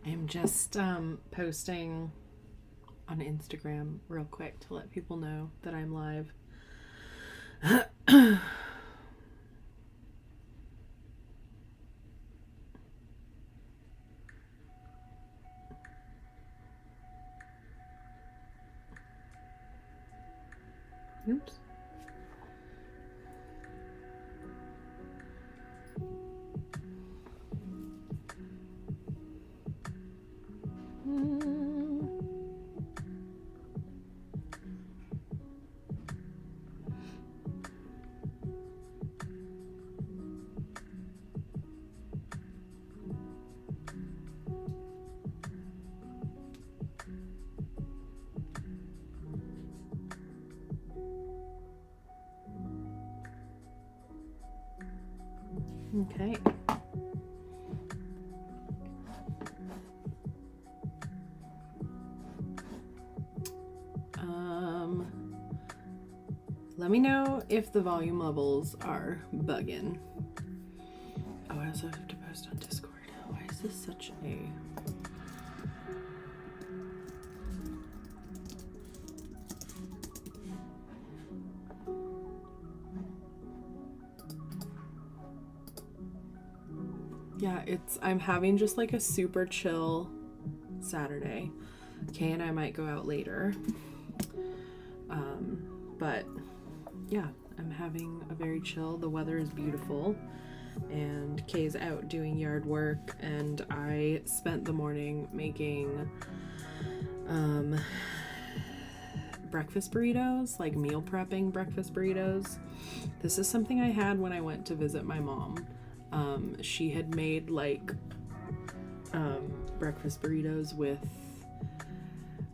I'm just posting on Instagram real quick to let people know that I'm live. Oops. Okay. Let me know if the volume levels are bugging. Oh, I also have to post on Discord. Why is this such a... Yeah, I'm having just like a super chill Saturday. Kay and I might go out later. But yeah, I'm having a very chill. The weather is beautiful and Kay's out doing yard work, and I spent the morning making breakfast burritos, like meal prepping breakfast burritos. This is something I had when I went to visit my mom. She had made like breakfast burritos with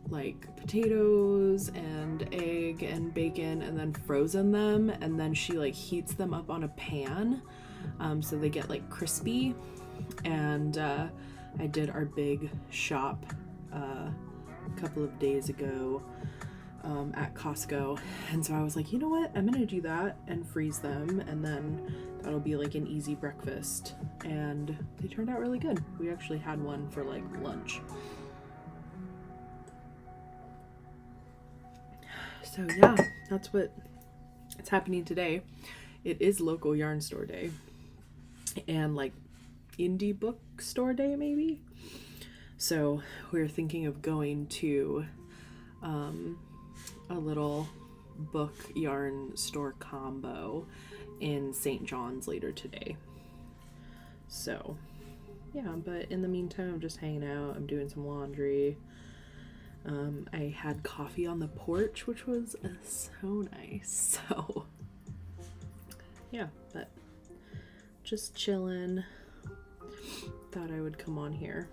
like potatoes and egg and bacon, and then frozen them, and then she like heats them up on a pan so they get like crispy. And I did our big shop a couple of days ago at Costco, and so I was like, you know what, I'm gonna do that and freeze them, and then that'll be like an easy breakfast. And they turned out really good. We actually had one for like lunch. So yeah, that's what's happening today. It is local yarn store day and like indie bookstore day maybe. So we're thinking of going to a little book yarn store combo in St. John's later today. So yeah, but in the meantime, I'm just hanging out. I'm doing some laundry. I had coffee on the porch, which was so nice. So yeah, but just chilling. Thought I would come on here.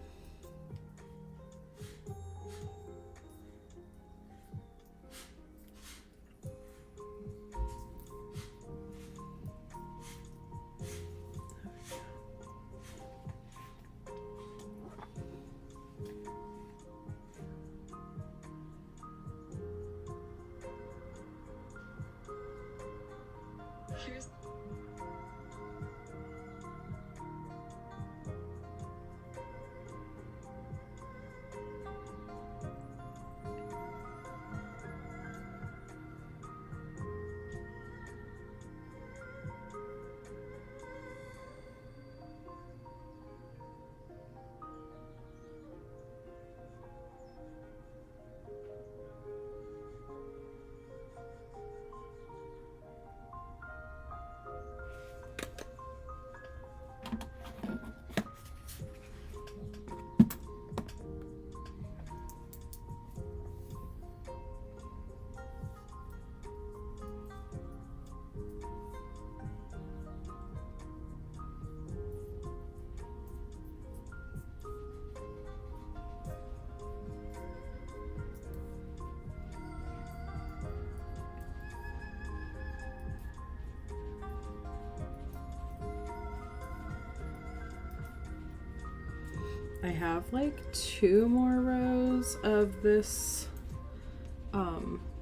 I have like 2 more rows of this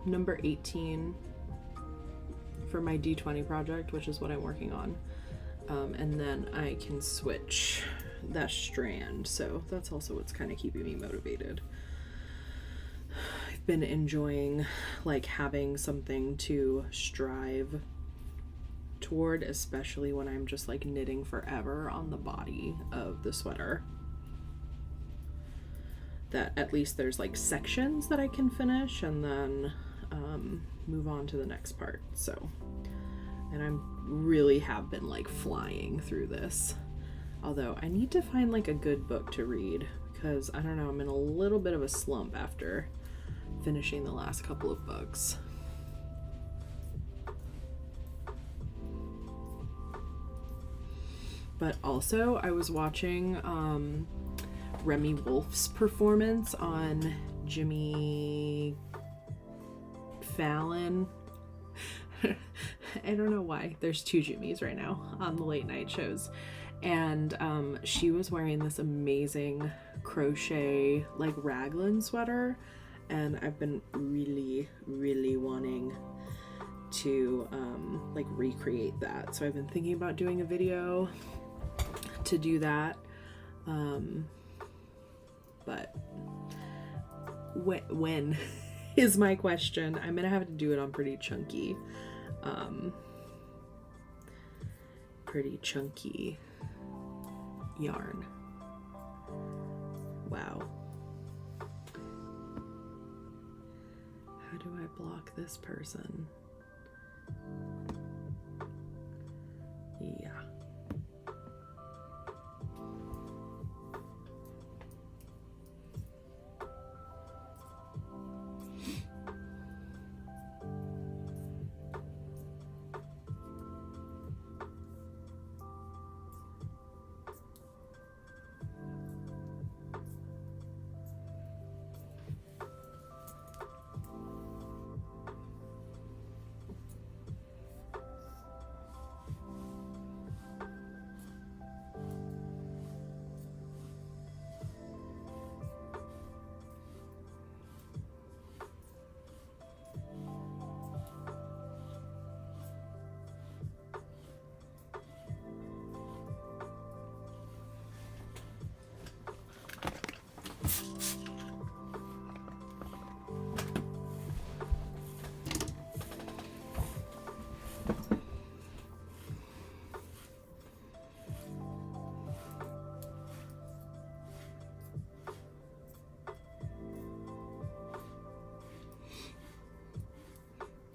number 18 for my D20 project, which is what I'm working on. And then I can switch that strand, so that's also what's kind of keeping me motivated. I've been enjoying like having something to strive toward, especially when I'm just like knitting forever on the body of the sweater, that at least there's like sections that I can finish and then move on to the next part. So, and I'm really have been like flying through this, although I need to find like a good book to read, because I don't know, I'm in a little bit of a slump after finishing the last couple of books. But also I was watching Remy Wolf's performance on Jimmy Fallon. I don't know why there's two Jimmys right now on the late night shows, and she was wearing this amazing crochet like raglan sweater, and I've been really wanting to like recreate that, so I've been thinking about doing a video to do that, but when is my question. I'm gonna have to do it on pretty chunky yarn. Wow. How do I block this person? Yeah.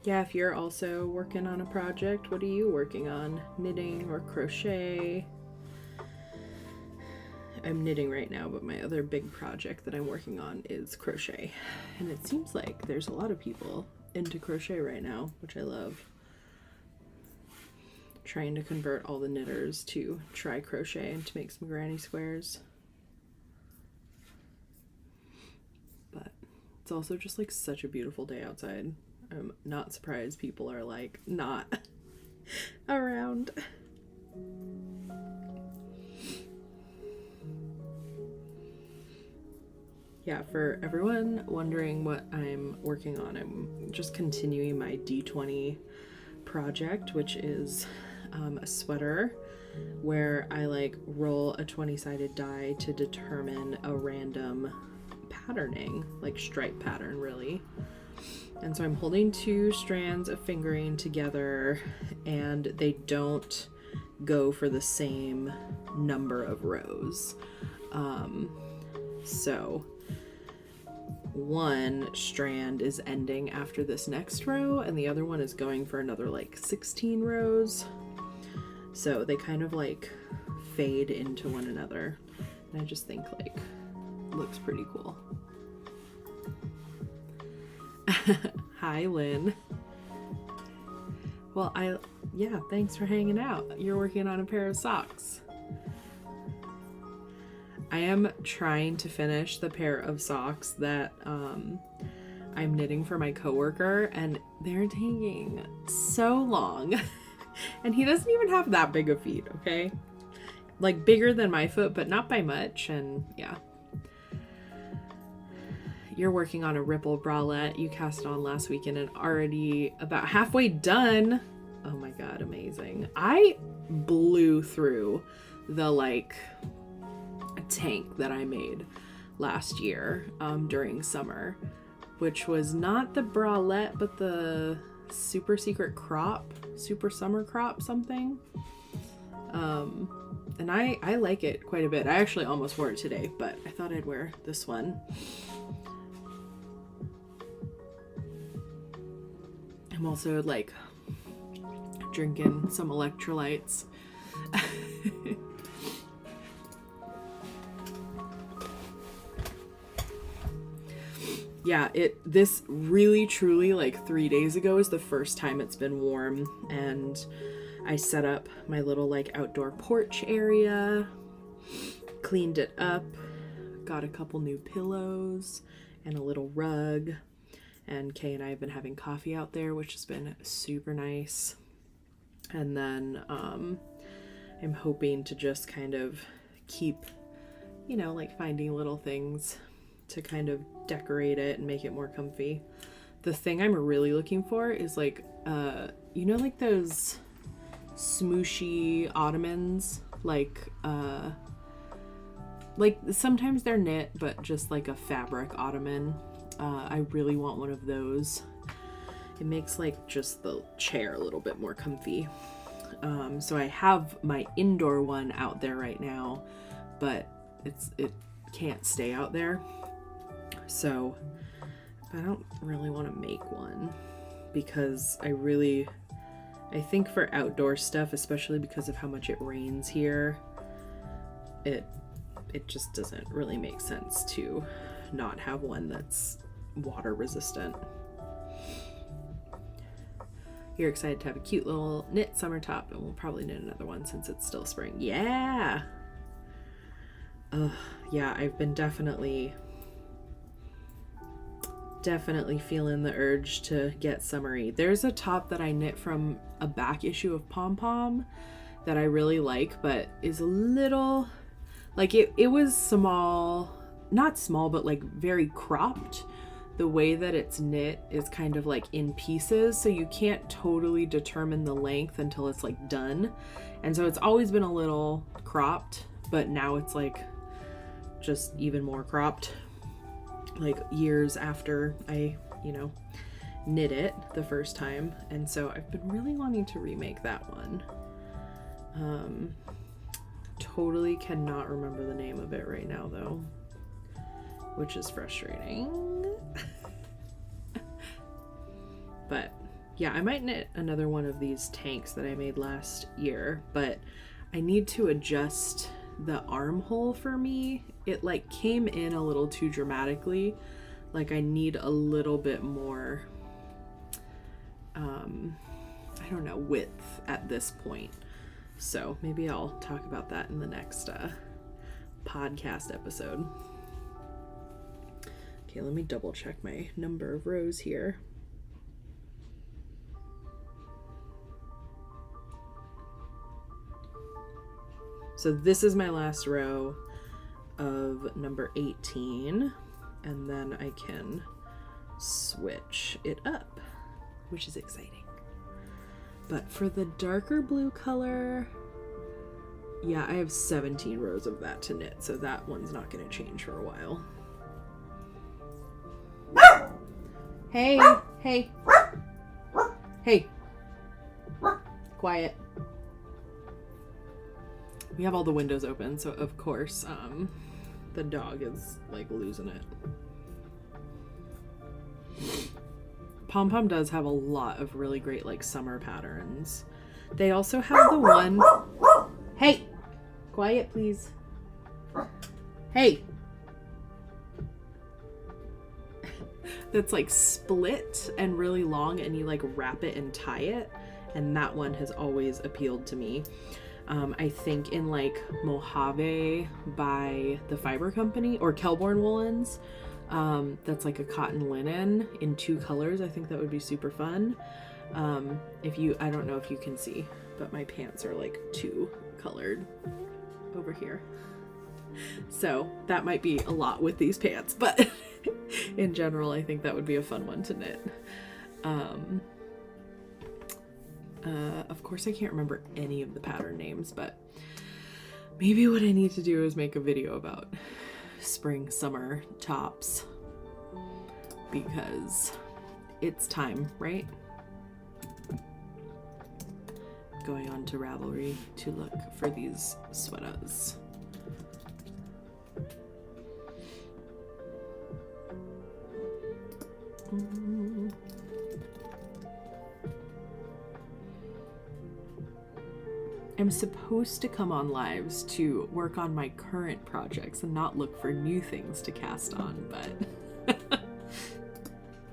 Yeah, if you're also working on a project, what are you working on? Knitting or crochet? I'm knitting right now, but my other big project that I'm working on is crochet. And it seems like there's a lot of people into crochet right now, which I love. Trying to convert all the knitters to try crochet and to make some granny squares. But it's also just like such a beautiful day outside. I'm not surprised people are like not around. Yeah, for everyone wondering what I'm working on, I'm just continuing my D20 project, which is a sweater where I like roll a 20-sided die to determine a random patterning, like stripe pattern really. And so I'm holding two strands of fingering together, and they don't go for the same number of rows. So one strand is ending after this next row, and the other one is going for another like 16 rows. So they kind of like fade into one another. And I just think like looks pretty cool. Hi, Lynn. Well, yeah, thanks for hanging out. You're working on a pair of socks. I am trying to finish the pair of socks that I'm knitting for my coworker, and they're taking so long. And he doesn't even have that big of feet, okay? Like bigger than my foot, but not by much, and yeah. You're working on a ripple bralette. You cast it on last weekend and already about halfway done. Oh my god, amazing. I blew through the like tank that I made last year during summer, which was not the bralette, but the super secret crop, super summer crop something. And I like it quite a bit. I actually almost wore it today, but I thought I'd wear this one. I'm also like drinking some electrolytes. Yeah, this really truly like 3 days ago is the first time it's been warm, and I set up my little like outdoor porch area, cleaned it up, got a couple new pillows and a little rug, and Kay and I have been having coffee out there, which has been super nice. And then I'm hoping to just kind of keep, you know, like finding little things to kind of decorate it and make it more comfy. The thing I'm really looking for is like, you know, like those smooshy ottomans, like sometimes they're knit, but just like a fabric ottoman. I really want one of those. It makes like just the chair a little bit more comfy. So I have my indoor one out there right now, but it can't stay out there. So I don't really want to make one, because I think for outdoor stuff, especially because of how much it rains here, it just doesn't really make sense to not have one that's water resistant. You're excited to have a cute little knit summer top, and we'll probably knit another one since it's still spring. Yeah! Yeah, I've been definitely feeling the urge to get summery. There's a top that I knit from a back issue of Pom Pom that I really like, but is a little, like it was small, not small, but like very cropped. The way that it's knit is kind of like in pieces, so you can't totally determine the length until it's like done. And so it's always been a little cropped, but now it's like just even more cropped, like years after I, you know, knit it the first time. And so I've been really wanting to remake that one. Totally cannot remember the name of it right now though, which is frustrating. But yeah, I might knit another one of these tanks that I made last year, but I need to adjust the armhole for me. It like came in a little too dramatically. Like I need a little bit more, I don't know, width at this point. So maybe I'll talk about that in the next podcast episode. Okay, let me double check my number of rows here. So this is my last row of number 18, and then I can switch it up, which is exciting. But for the darker blue color, yeah, I have 17 rows of that to knit, so that one's not going to change for a while. Hey, hey, hey, quiet. We have all the windows open, so of course, the dog is like losing it. Pom Pom does have a lot of really great like summer patterns. They also have the one, hey, quiet please. Hey. That's like split and really long, and you like wrap it and tie it, and that one has always appealed to me. I think in like Mojave by the Fiber Company, or Kelborn Woolens, that's like a cotton linen in 2 colors. I think that would be super fun. I don't know if you can see, but my pants are like 2 colored over here. So that might be a lot with these pants, but in general, I think that would be a fun one to knit. Of course, I can't remember any of the pattern names, but Maybe what I need to do is make a video about spring, summer tops, because it's time, right? Going on to Ravelry to look for these sweaters. I'm supposed to come on lives to work on my current projects and not look for new things to cast on, but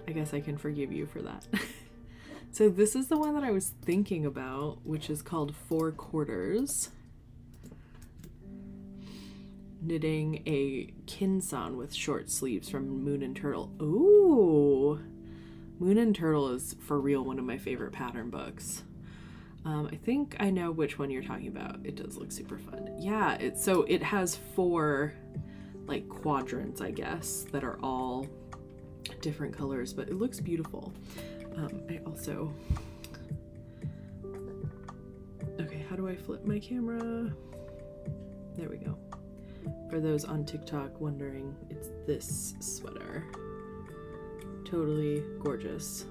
I guess I can forgive you for that. So this is the one that I was thinking about, which is called 4/4. Knitting a kinsan with short sleeves from Moon and Turtle. Ooh! Moon and Turtle is for real one of my favorite pattern books. I think I know which one you're talking about. It does look super fun. Yeah, it has 4 like quadrants, I guess, that are all different colors, but it looks beautiful. I also, okay, how do I flip my camera? There we go. For those on TikTok wondering, it's this sweater. Totally gorgeous.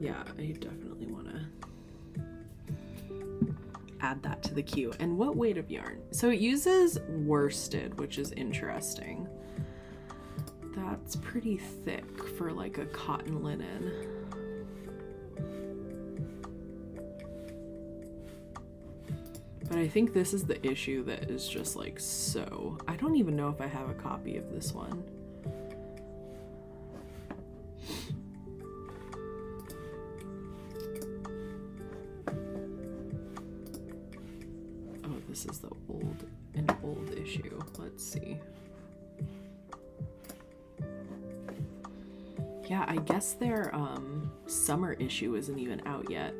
Yeah, I definitely want to add that to the queue. And what weight of yarn? So it uses worsted, which is interesting. That's pretty thick for like a cotton linen. But I think this is the issue that is just like so... I don't even know if I have a copy of this one. Oh, this is an old issue. Let's see. Yeah, I guess their summer issue isn't even out yet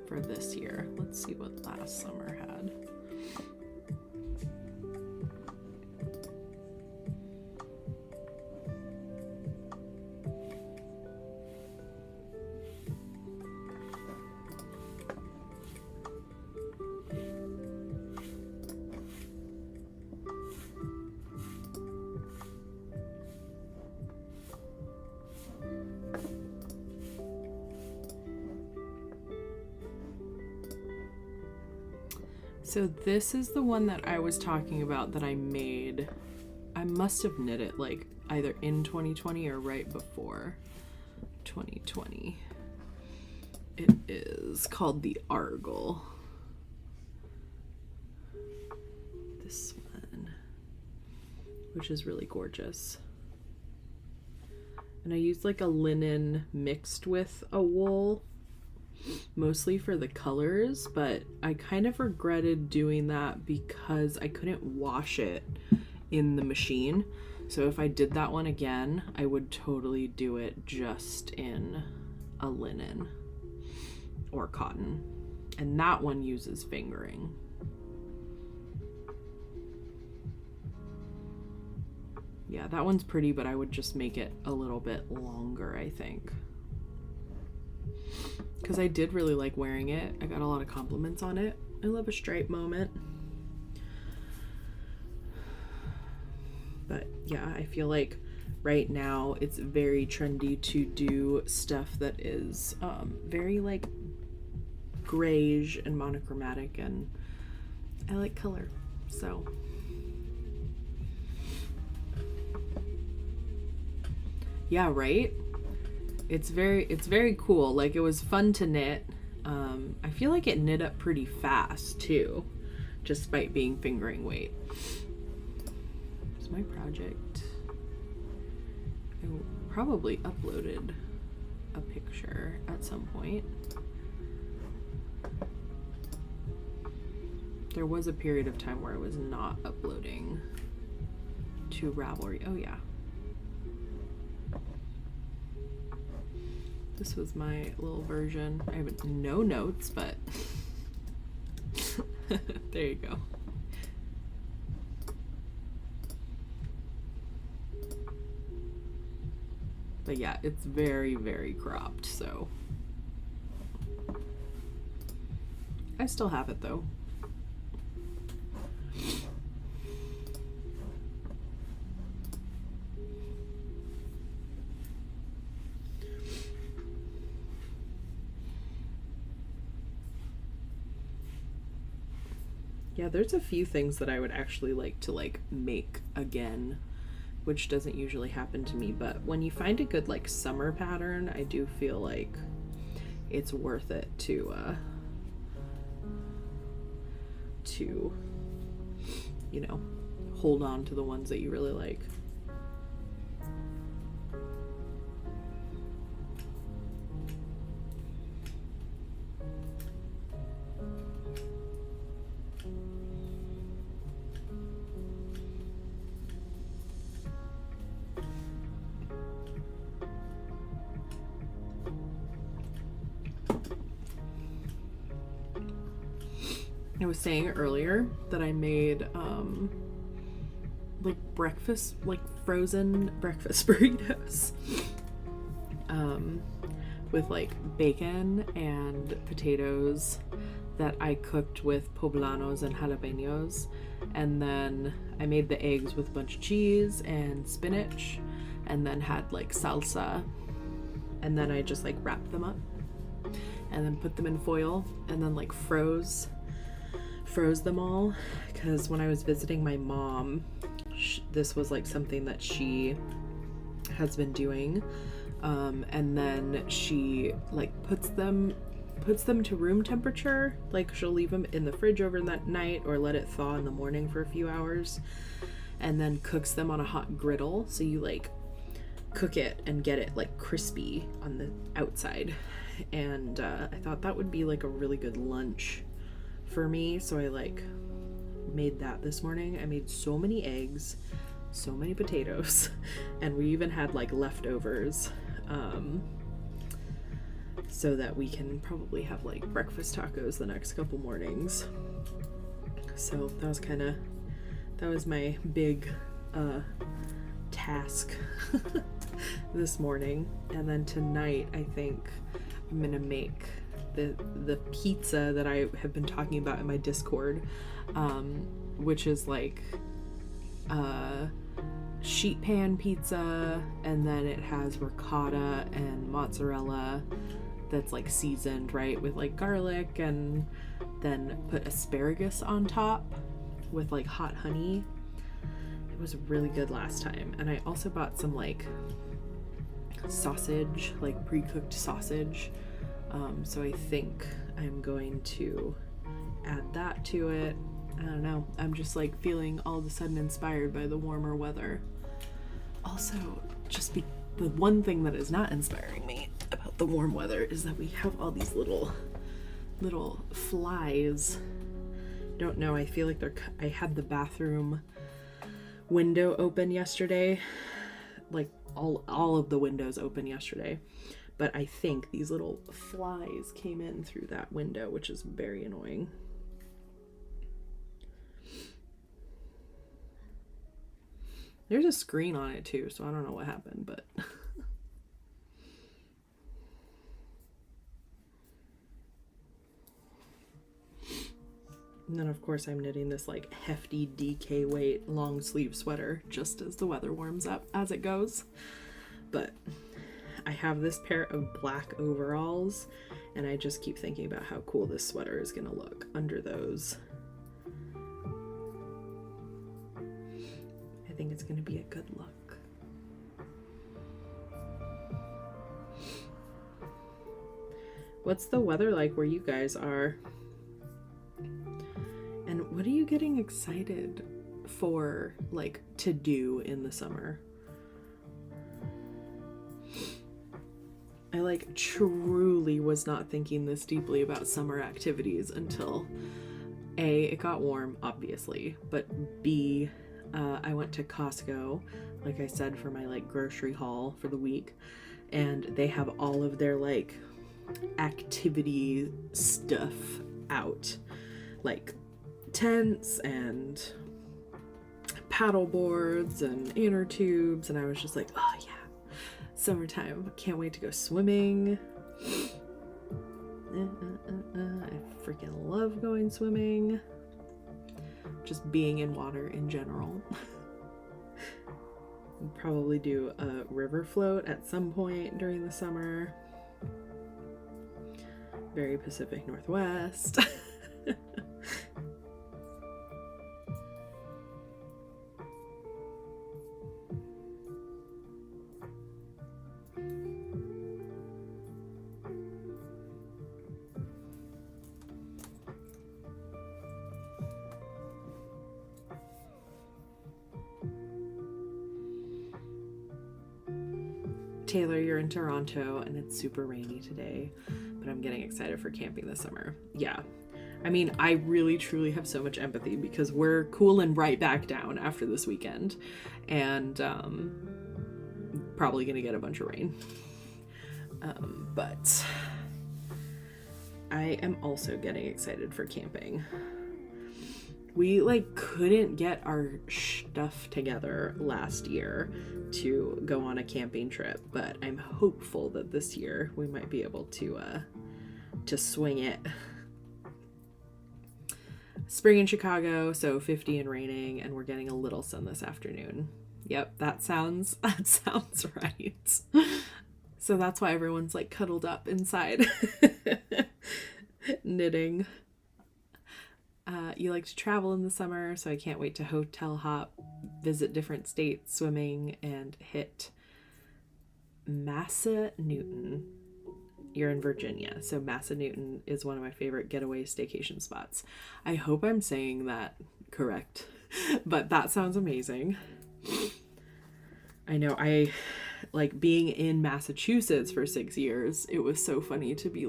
for this year. Let's see what last summer had. So this is the one that I was talking about that I made. I must have knit it like either in 2020 or right before 2020. It is called the Argyle. This one, which is really gorgeous. And I used like a linen mixed with a wool, mostly for the colors, but I kind of regretted doing that because I couldn't wash it in the machine. So if I did that one again, I would totally do it just in a linen or cotton. And that one uses fingering. Yeah, that one's pretty, but I would just make it a little bit longer, I think. Because I did really like wearing it. I got a lot of compliments on it. I love a stripe moment. But yeah, I feel like right now it's very trendy to do stuff that is very like grayish and monochromatic, and I like color, so. Yeah, right? It's very cool. Like, it was fun to knit. I feel like it knit up pretty fast too, despite being fingering weight. It's my project. I probably uploaded a picture at some point. There was a period of time where I was not uploading to Ravelry. Oh yeah. This was my little version. I have no notes, but there you go. But yeah, it's very, very cropped, so I still have it though. Yeah, there's a few things that I would actually like to like make again, which doesn't usually happen to me, but when you find a good like summer pattern, I do feel like it's worth it to you know, hold on to the ones that you really like. I was saying earlier that I made like breakfast, like frozen breakfast burritos with like bacon and potatoes that I cooked with poblanos and jalapenos, and then I made the eggs with a bunch of cheese and spinach, and then had like salsa, and then I just like wrapped them up and then put them in foil and then like froze them all, because when I was visiting my mom, this was like something that she has been doing, and then she like puts them to room temperature. Like she'll leave them in the fridge over that night or let it thaw in the morning for a few hours, and then cooks them on a hot griddle, so you like cook it and get it like crispy on the outside. And I thought that would be like a really good lunch for me, so I like made that this morning. I made so many eggs, so many potatoes, and we even had like leftovers, so that we can probably have like breakfast tacos the next couple mornings. So that was my big task this morning. And then tonight I think I'm gonna make the pizza that I have been talking about in my Discord, which is like sheet pan pizza, and then it has ricotta and mozzarella that's like seasoned right with like garlic, and then put asparagus on top with like hot honey. It was really good last time. And I also bought some like sausage, like pre-cooked sausage. So I think I'm going to add that to it. I don't know. I'm just like feeling all of a sudden inspired by the warmer weather. Also, the one thing that is not inspiring me about the warm weather is that we have all these little flies. Don't know. I feel like I had the bathroom window open yesterday, like all of the windows open yesterday. But I think these little flies came in through that window, which is very annoying. There's a screen on it too, so I don't know what happened, but and then of course I'm knitting this like hefty DK weight long sleeve sweater just as the weather warms up as it goes. But I have this pair of black overalls, and I just keep thinking about how cool this sweater is gonna look under those. I think it's gonna be a good look. What's the weather like where you guys are? And what are you getting excited for, like, to do in the summer? I like truly was not thinking this deeply about summer activities until A, it got warm, obviously, but B, I went to Costco, like I said, for my like grocery haul for the week, and they have all of their like activity stuff out, like tents and paddle boards and inner tubes, and I was just like, oh yeah, summertime, can't wait to go swimming. I freaking love going swimming. Just being in water in general. We'll probably do a river float at some point during the summer. Very Pacific Northwest. Taylor, you're in Toronto and it's super rainy today, but I'm getting excited for camping this summer. Yeah. I mean, I really truly have so much empathy because we're cooling right back down after this weekend and probably gonna get a bunch of rain. But I am also getting excited for camping. We couldn't get our stuff together last year to go on a camping trip, but I'm hopeful that this year we might be able to swing it. Spring in Chicago, so 50 and raining, and we're getting a little sun this afternoon. Yep, that sounds right. So that's why everyone's cuddled up inside knitting. You like to travel in the summer, so I can't wait to hotel hop, visit different states, swimming, and hit Massanutten. You're in Virginia, so Massanutten is one of my favorite getaway staycation spots. I hope I'm saying that correct, but that sounds amazing. I know I like being in Massachusetts for 6 years. It was so funny to be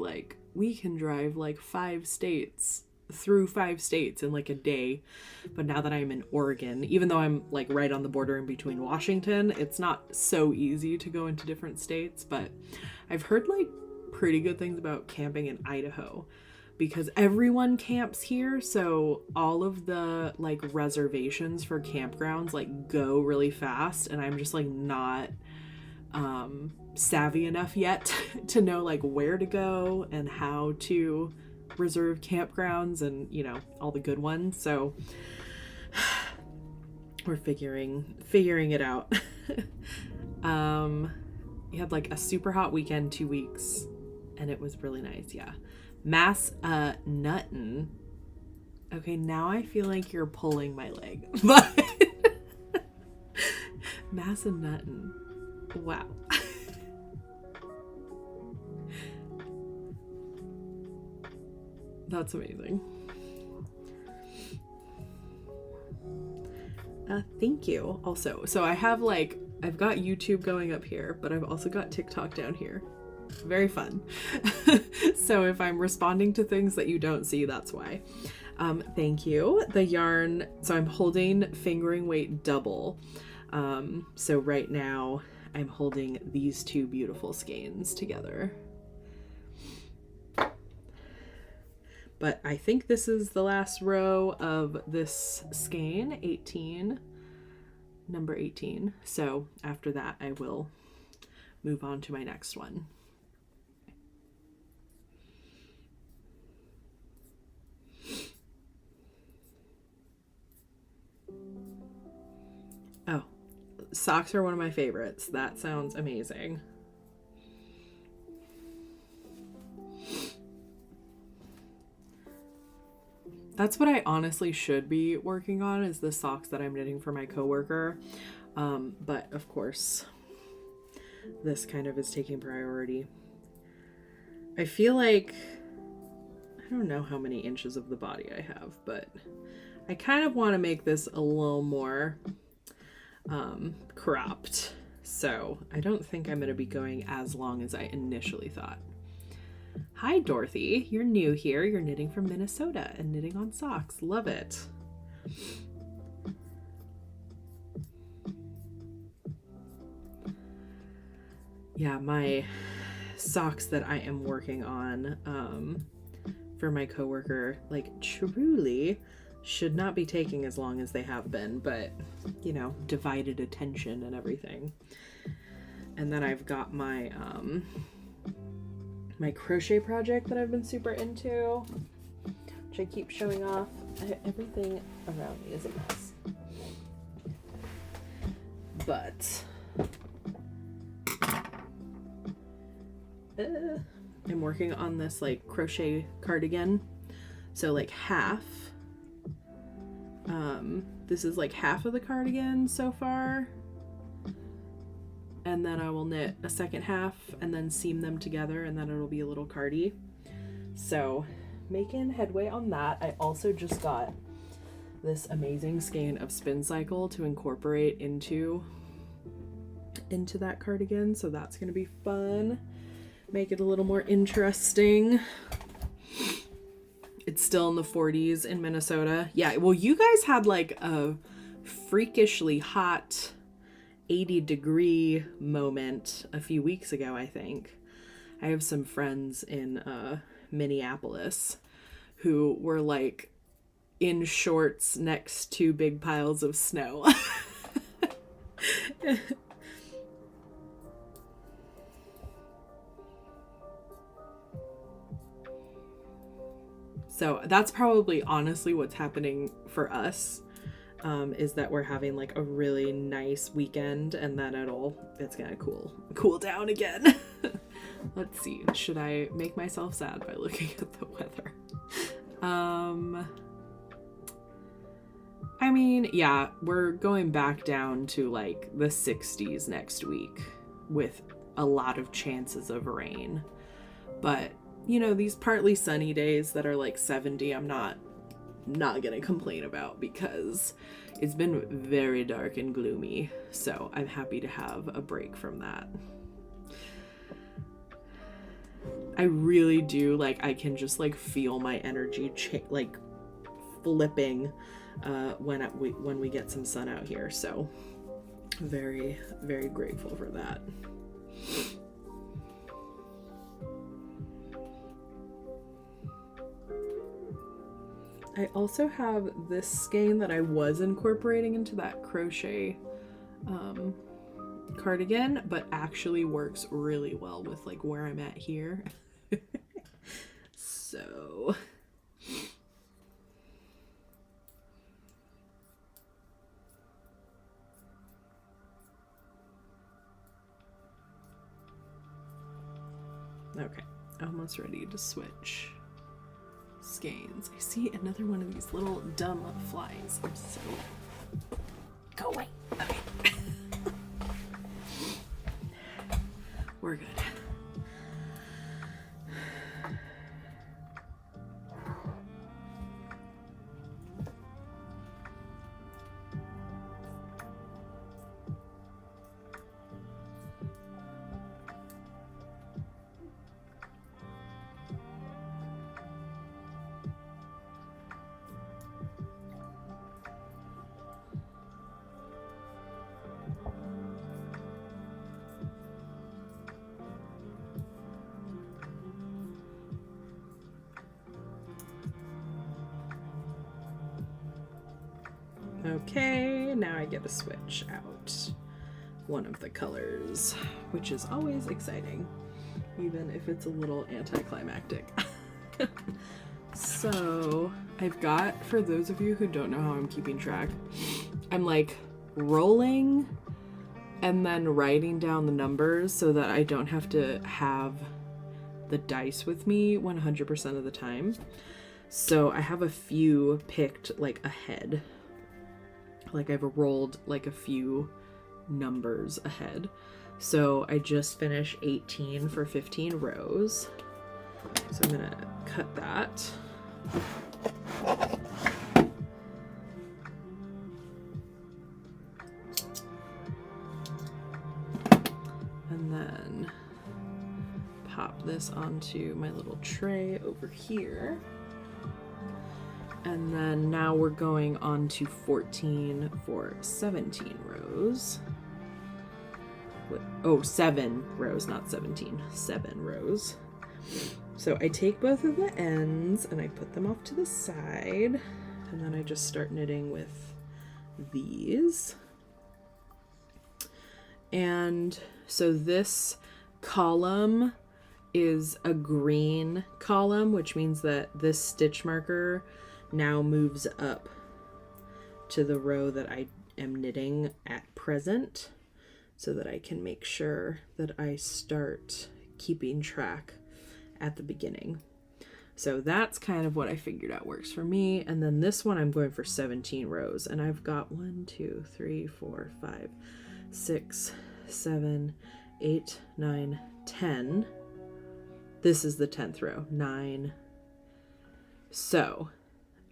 we can drive 5 states through 5 states in a day. But now that I'm in Oregon, even though I'm right on the border in between Washington, it's not so easy to go into different states. But I've heard pretty good things about camping in Idaho because everyone camps here, so all of the reservations for campgrounds go really fast, and I'm just not savvy enough yet to know where to go and how to reserve campgrounds and all the good ones. So we're figuring it out. We had a super hot weekend 2 weeks and it was really nice. Yeah. Massanutten. Okay, now I feel like you're pulling my leg. But Massanutten. Wow. That's amazing. Thank you. Also, so I have I've got YouTube going up here, but I've also got TikTok down here. Very fun. So if I'm responding to things that you don't see, that's why. Thank you. The yarn, so I'm holding fingering weight double. So right now I'm holding these 2 beautiful skeins together. But I think this is the last row of this skein, 18, number 18. So after that, I will move on to my next one. Oh, socks are one of my favorites. That sounds amazing. That's what I honestly should be working on, is the socks that I'm knitting for my coworker. But of course, this kind of is taking priority. I feel I don't know how many inches of the body I have, but I kind of want to make this a little more cropped. So I don't think I'm going to be going as long as I initially thought. Hi, Dorothy. You're new here. You're knitting from Minnesota and knitting on socks. Love it. Yeah, my socks that I am working on for my coworker, truly should not be taking as long as they have been, but divided attention and everything. And then I've got my my crochet project that I've been super into. which I keep showing off. Everything around me is a mess. But I'm working on this like crochet cardigan. So like half. This is like half of the cardigan so far. And then I will knit a second half and then seam them together, and then it'll be a little cardi. So making headway on that. I also just got this amazing skein of Spin Cycle to incorporate into that cardigan, so that's gonna be fun. Make it a little more interesting. It's still in the 40s in Minnesota. Yeah, well, you guys had like a freakishly hot 80-degree moment a few weeks ago, I think. I have some friends in Minneapolis who were like in shorts next to big piles of snow. So that's probably honestly what's happening for us, is that we're having like a really nice weekend, and then it's gonna cool down again. Let's see, should I make myself sad by looking at the weather? I mean, yeah, we're going back down to like the 60s next week with a lot of chances of rain. But, you know, these partly sunny days that are like 70, I'm not gonna complain about, because it's been very dark and gloomy. So I'm happy to have a break from that. I really do, like, I can just like feel my energy like flipping when we get some sun out here. So very, very grateful for that. I also have this skein that I was incorporating into that crochet cardigan, but actually works really well with like where I'm at here. So okay, almost ready to switch skeins. I see another one of these little dumb flies. I'm so... Go away. Okay. We're good. Okay, now I get to switch out one of the colors, which is always exciting, even if it's a little anticlimactic. So I've got, for those of you who don't know how I'm keeping track, I'm like rolling and then writing down the numbers so that I don't have to have the dice with me 100% of the time. So I have a few picked like ahead. Like I've rolled like a few numbers ahead. So I just finished 18 for 15 rows. So I'm gonna cut that. And then pop this onto my little tray over here. And then now we're going on to 14 for 17 rows. Oh, 7 rows, not 17. 7 rows. So I take both of the ends and I put them off to the side. And then I just start knitting with these. And so this column is a green column, which means that this stitch marker now moves up to the row that I am knitting at present, so that I can make sure that I start keeping track at the beginning. So that's kind of what I figured out works for me. And then this one I'm going for 17 rows, and I've got 1, 2, 3, 4, 5, 6, 7, 8, 9, 10. This is the 10th row, 9. So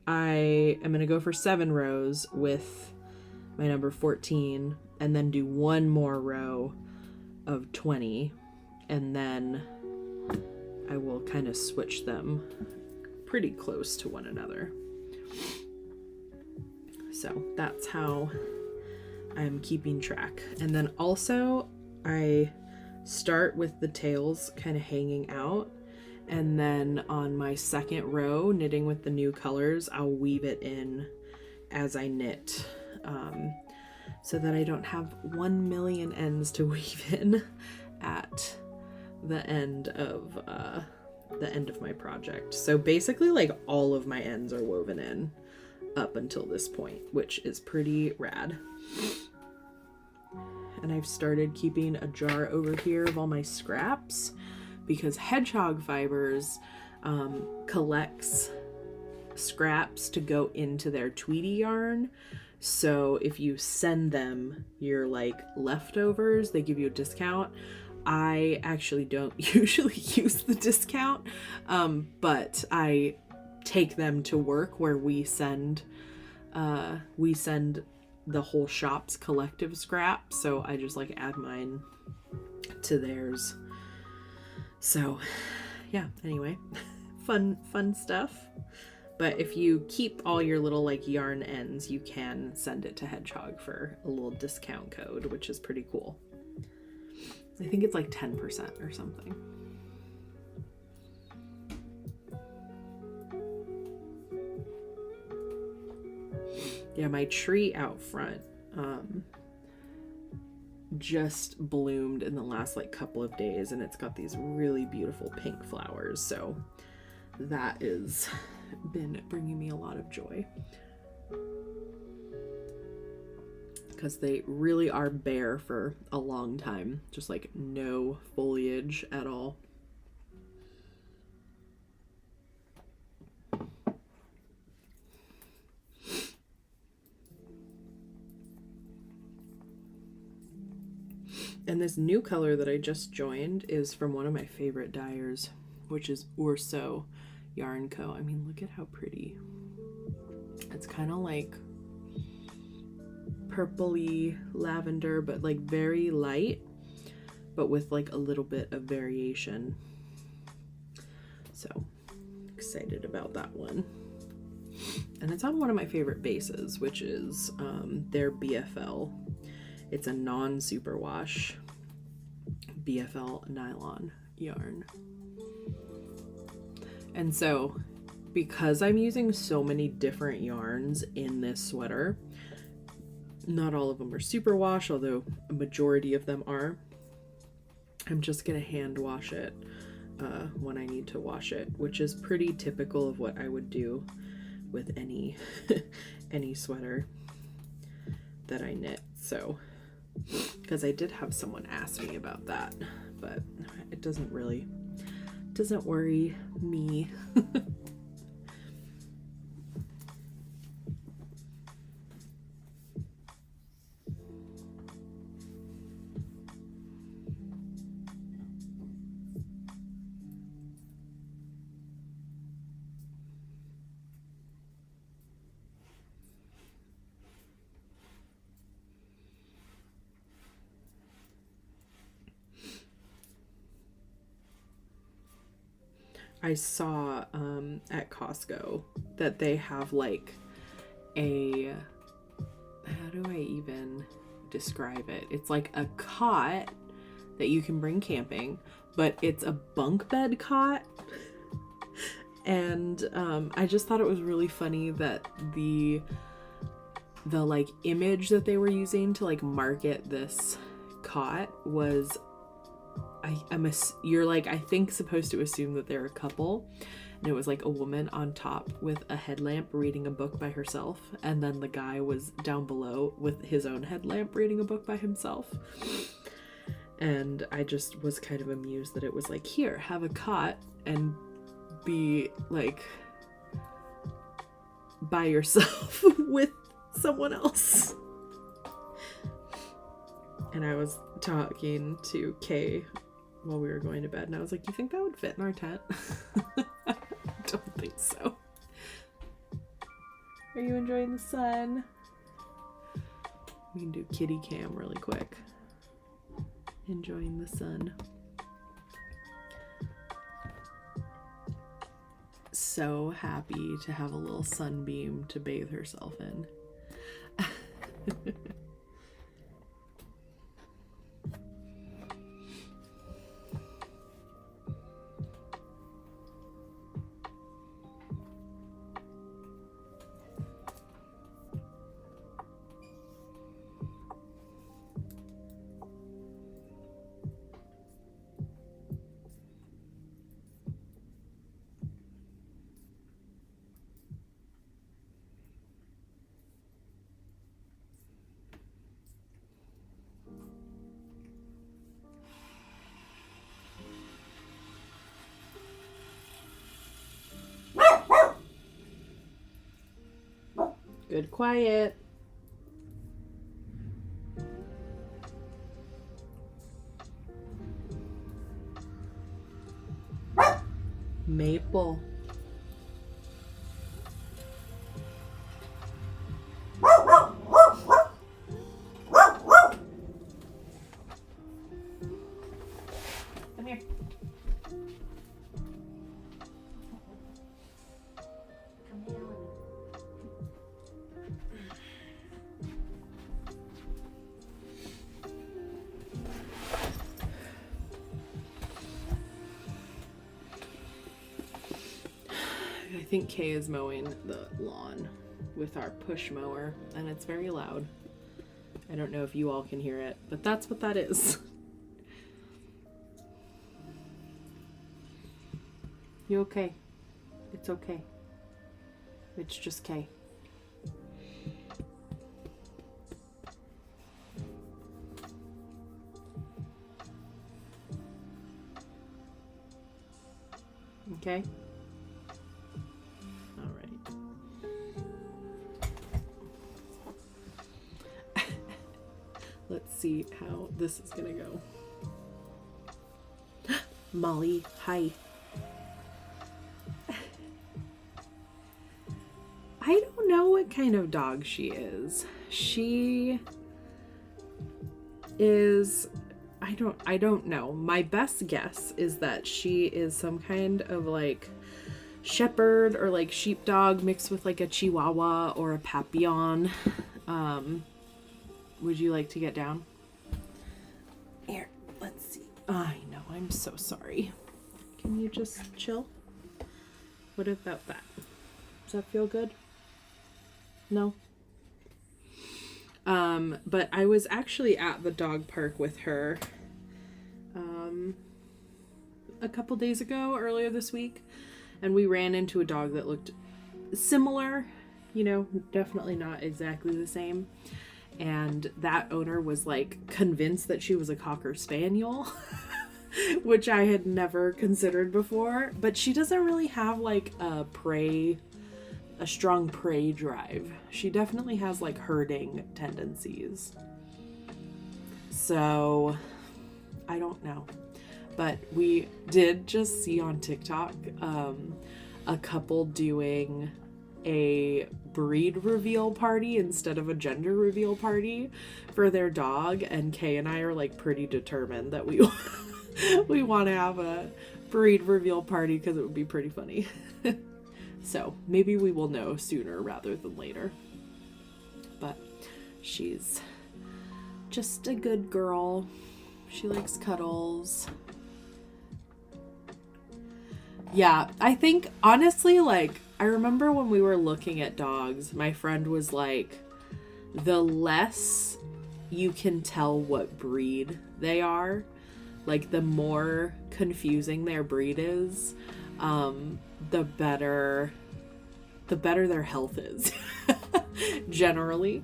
I am going to go for 7 rows with my number 14, and then do 1 more row of 20, and then I will kind of switch them pretty close to one another. So that's how I'm keeping track. And then also I start with the tails kind of hanging out, and then on my second row, knitting with the new colors, I'll weave it in as I knit, so that I don't have 1 million ends to weave in at the end of my project. So basically, like, all of my ends are woven in up until this point, which is pretty rad. And I've started keeping a jar over here of all my scraps, because Hedgehog Fibers collects scraps to go into their Tweety yarn. So if you send them your like leftovers, they give you a discount. I actually don't usually use the discount, but I take them to work where we send the whole shop's collective scrap. So I just like add mine to theirs. So yeah, anyway, fun stuff. But if you keep all your little like yarn ends, you can send it to Hedgehog for a little discount code, which is pretty cool. I think it's like 10% or something. Yeah, my tree out front just bloomed in the last like couple of days, and it's got these really beautiful pink flowers. So that is been bringing me a lot of joy, because they really are bare for a long time, just like no foliage at all. And this new color that I just joined is from one of my favorite dyers, which is Urso Yarn Co. I mean, look at how pretty. It's kind of like purpley lavender, but like very light, but with like a little bit of variation. So excited about that one. And it's on one of my favorite bases, which is their BFL. It's a non-superwash BFL nylon yarn. And so because I'm using so many different yarns in this sweater, not all of them are superwash, although a majority of them are, I'm just gonna hand wash it when I need to wash it, which is pretty typical of what I would do with any any sweater that I knit. So, because I did have someone ask me about that, but it doesn't worry me. I saw at Costco that they have like a, how do I even describe it? It's like a cot that you can bring camping, but it's a bunk bed cot. And I just thought it was really funny that the like image that they were using to like market this cot was you're like, I think supposed to assume that they're a couple. And it was like a woman on top with a headlamp reading a book by herself. And then the guy was down below with his own headlamp reading a book by himself. And I just was kind of amused that it was like, here, have a cot and be like by yourself with someone else. And I was talking to Kay while we were going to bed, and I was like, you think that would fit in our tent? I don't think so. Are you enjoying the sun? We can do kitty cam really quick. Enjoying the sun. So happy to have a little sunbeam to bathe herself in. Good quiet. Maple. Come here. I think Kay is mowing the lawn with our push mower, and it's very loud. I don't know if you all can hear it, but that's what that is. You okay? It's okay. It's just Kay. Okay? All right. Let's see how this is gonna go. Molly, hi. I don't know what kind of dog she is. She is, I don't know. My best guess is that she is some kind of like shepherd or like sheepdog mixed with like a chihuahua or a papillon. Would you like to get down? Here, let's see. I know, I'm so sorry. Can you just chill? What about that? Does that feel good? No? But I was actually at the dog park with her a couple days ago, earlier this week, and we ran into a dog that looked similar, you know, definitely not exactly the same. And that owner was like convinced that she was a Cocker Spaniel, which I had never considered before, but she doesn't really have like a strong prey drive. She definitely has like herding tendencies. So I don't know, but we did just see on TikTok a couple doing a breed reveal party instead of a gender reveal party for their dog, and Kay and I are like pretty determined that we we want to have a breed reveal party because it would be pretty funny. So maybe we will know sooner rather than later. But she's just a good girl. She likes cuddles. Yeah, I think honestly, like, I remember when we were looking at dogs, my friend was like, the less you can tell what breed they are, Like, the more confusing their breed is, the better their health is, generally,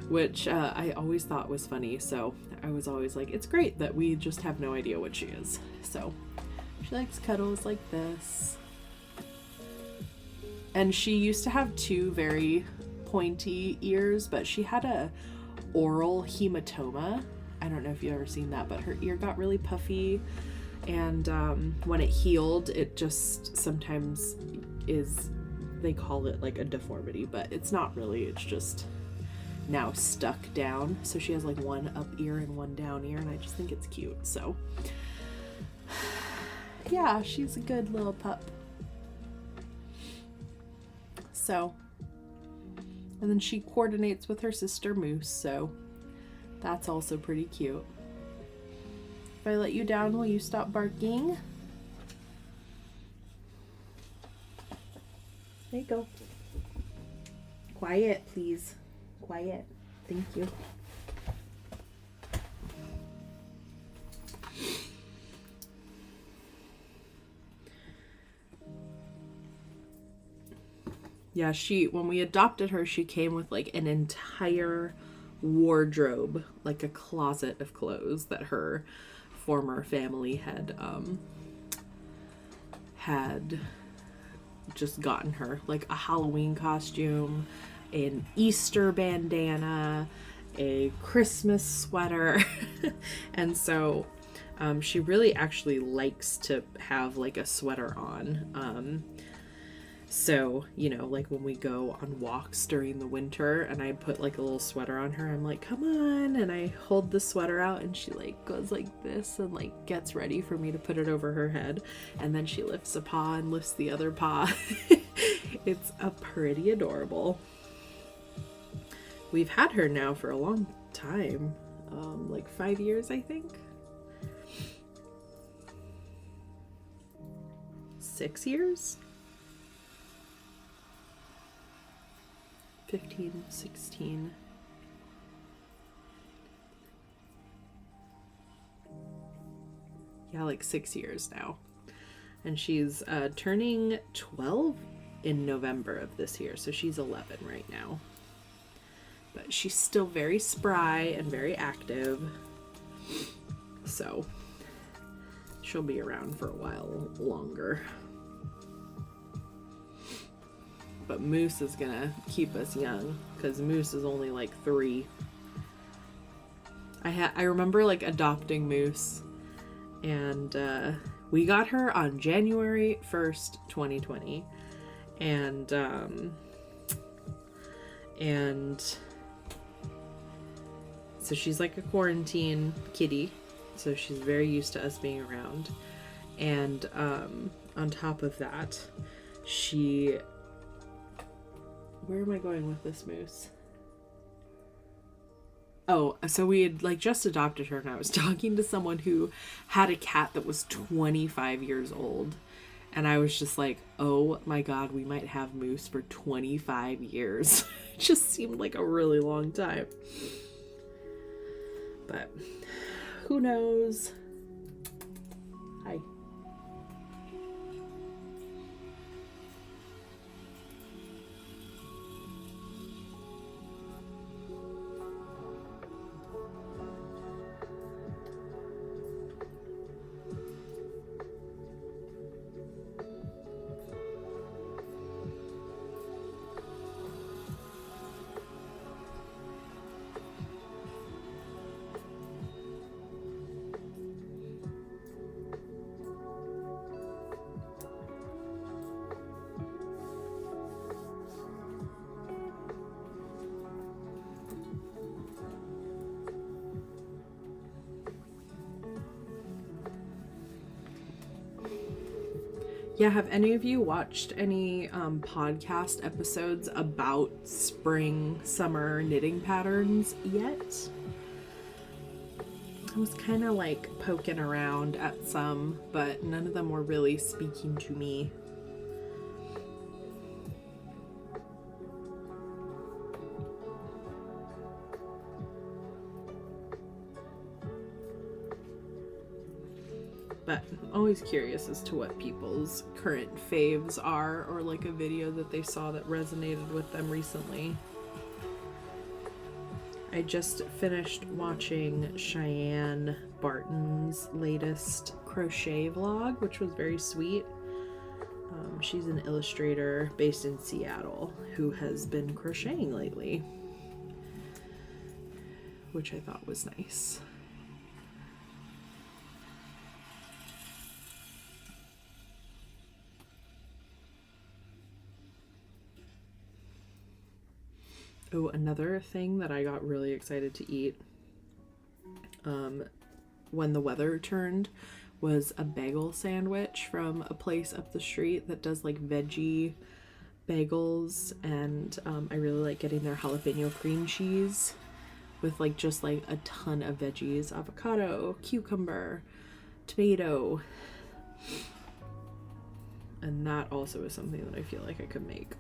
which I always thought was funny. So I was always like, it's great that we just have no idea what she is. So she likes cuddles like this. And she used to have 2 very pointy ears, but she had a oral hematoma. I don't know if you've ever seen that, but her ear got really puffy, and when it healed, it just sometimes is, they call it like a deformity, but it's not really, it's just now stuck down. So she has like 1 up ear and 1 down ear, and I just think it's cute. So yeah, she's a good little pup. So, and then she coordinates with her sister Moose, so that's also pretty cute. If I let you down, will you stop barking? There you go. Quiet, please. Quiet. Thank you. Yeah, when we adopted her, she came with like an entire wardrobe, like a closet of clothes that her former family had just gotten her, like a Halloween costume, an Easter bandana, a Christmas sweater. And so she really actually likes to have like a sweater on. So, you know, like when we go on walks during the winter and I put like a little sweater on her, I'm like, come on. And I hold the sweater out and she like goes like this and like gets ready for me to put it over her head. And then she lifts a paw and lifts the other paw. It's a pretty adorable. We've had her now for a long time, like 5 years, I think. 6 years? 15, 16. Yeah, like 6 years now. And she's turning 12 in November of this year, so she's 11 right now. But she's still very spry and very active, so she'll be around for a while longer. But Moose is gonna keep us young, because Moose is only like 3. I remember like adopting Moose, and we got her on January 1st, 2020, and so she's like a quarantine kitty, so she's very used to us being around. And on top of that, where am I going with this Moose? Oh, so we had like just adopted her, and I was talking to someone who had a cat that was 25 years old. And I was just like, oh my God, we might have Moose for 25 years. It just seemed like a really long time. But who knows? Hi. Yeah, have any of you watched any podcast episodes about spring, summer knitting patterns yet? I was kind of like poking around at some, but none of them were really speaking to me. But I'm always curious as to what people's current faves are, or like a video that they saw that resonated with them recently. I just finished watching Cheyenne Barton's latest crochet vlog, which was very sweet. She's an illustrator based in Seattle who has been crocheting lately, which I thought was nice. Oh, another thing that I got really excited to eat when the weather turned was a bagel sandwich from a place up the street that does like veggie bagels, and I really like getting their jalapeno cream cheese with like just like a ton of veggies: avocado, cucumber, tomato. And that also is something that I feel like I could make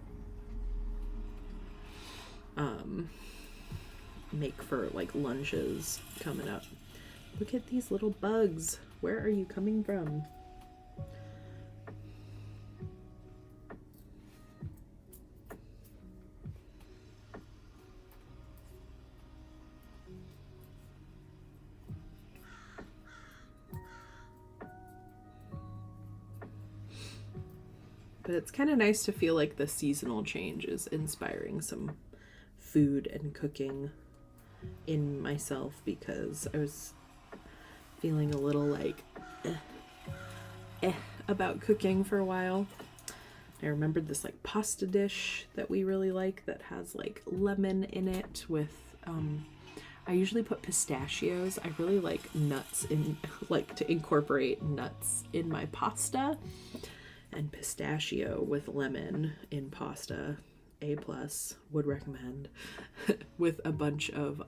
for like lunches coming up. Look at these little bugs. Where are you coming from? But it's kind of nice to feel like the seasonal change is inspiring some food and cooking in myself, because I was feeling a little like about cooking for a while. I remembered this like pasta dish that we really like that has like lemon in it with I usually put pistachios. I really like nuts in, like to incorporate nuts in my pasta, and pistachio with lemon in pasta, A+, would recommend, with a bunch of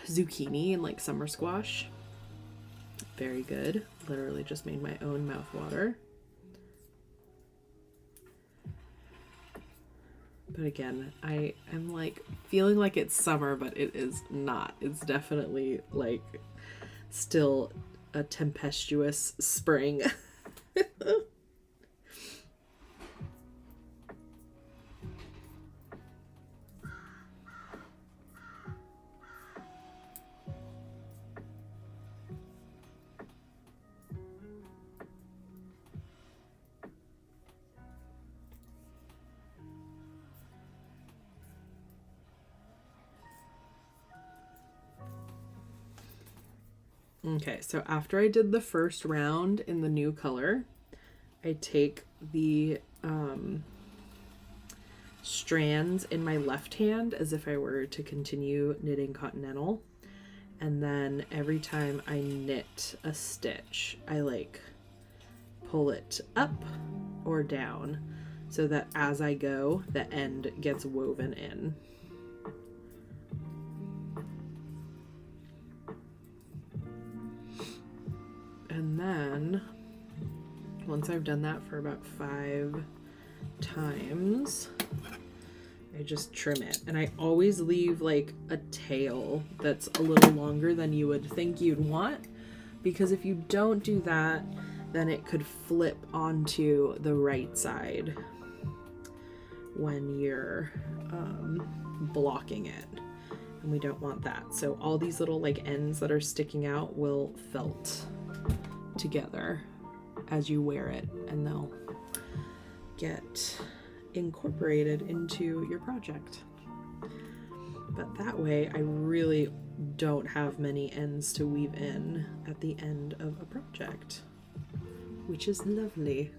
zucchini and like summer squash. Very good. Literally just made my own mouth water. But again, I am like feeling like it's summer, but it is not. It's definitely like still a tempestuous spring. Okay, so after I did the first round in the new color, I take the strands in my left hand as if I were to continue knitting Continental, and then every time I knit a stitch, I like pull it up or down so that as I go, the end gets woven in. And then once I've done that for about 5 times, I just trim it. And I always leave like a tail that's a little longer than you would think you'd want, because if you don't do that, then it could flip onto the right side when you're blocking it, and we don't want that. So all these little like ends that are sticking out will felt together as you wear it, and they'll get incorporated into your project. But that way I really don't have many ends to weave in at the end of a project, which is lovely.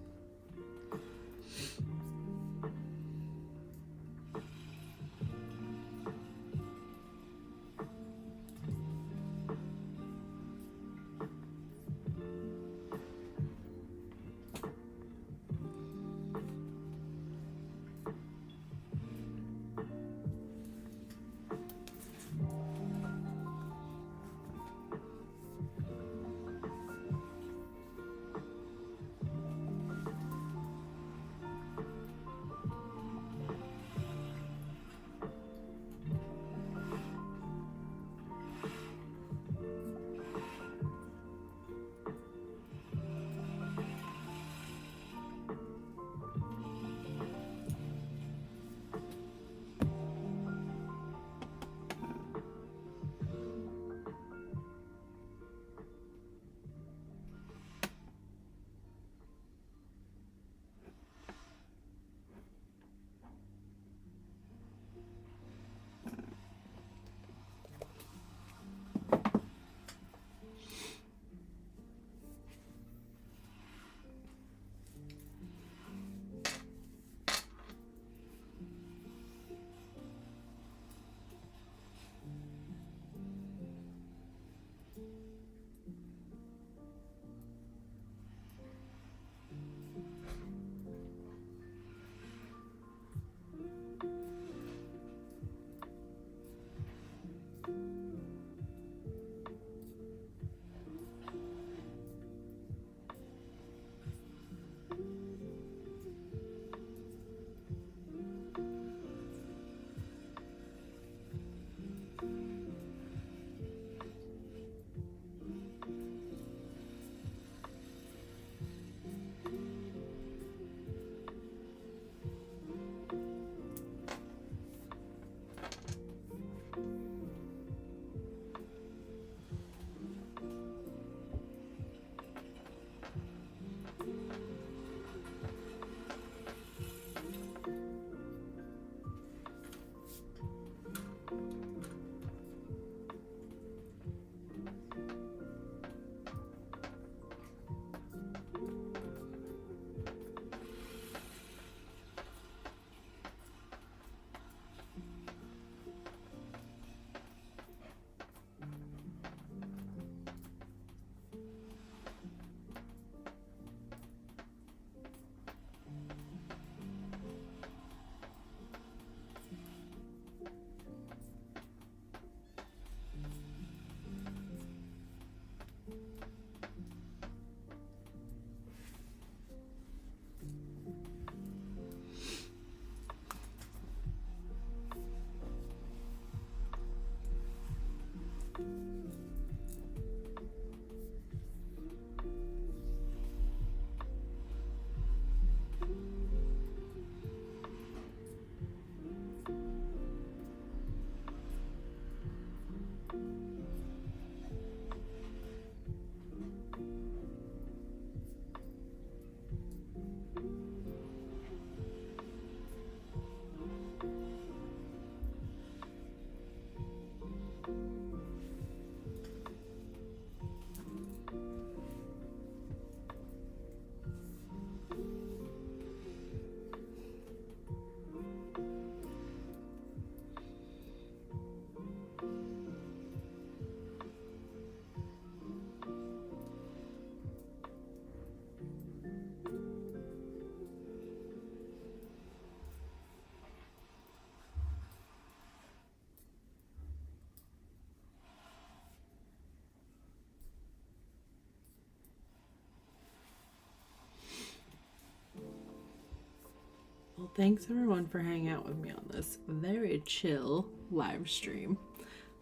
Well, thanks everyone for hanging out with me on this very chill live stream.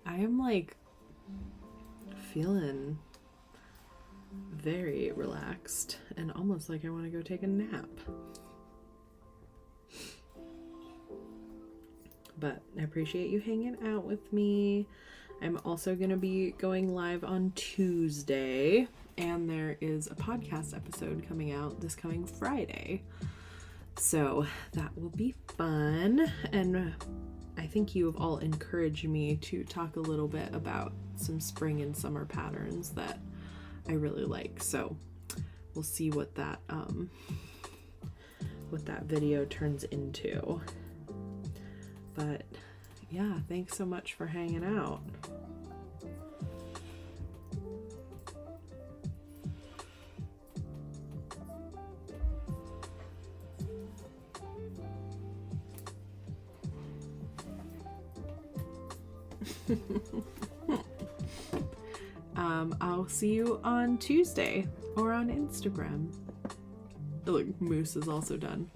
I am like feeling very relaxed and almost like I want to go take a nap. But I appreciate you hanging out with me. I'm also going to be going live on Tuesday, and there is a podcast episode coming out this coming Friday. So that will be fun. And I think you have all encouraged me to talk a little bit about some spring and summer patterns that I really like. So we'll see what that video turns into. But yeah, thanks so much for hanging out. I'll see you on Tuesday or on Instagram. Look, Moose is also done.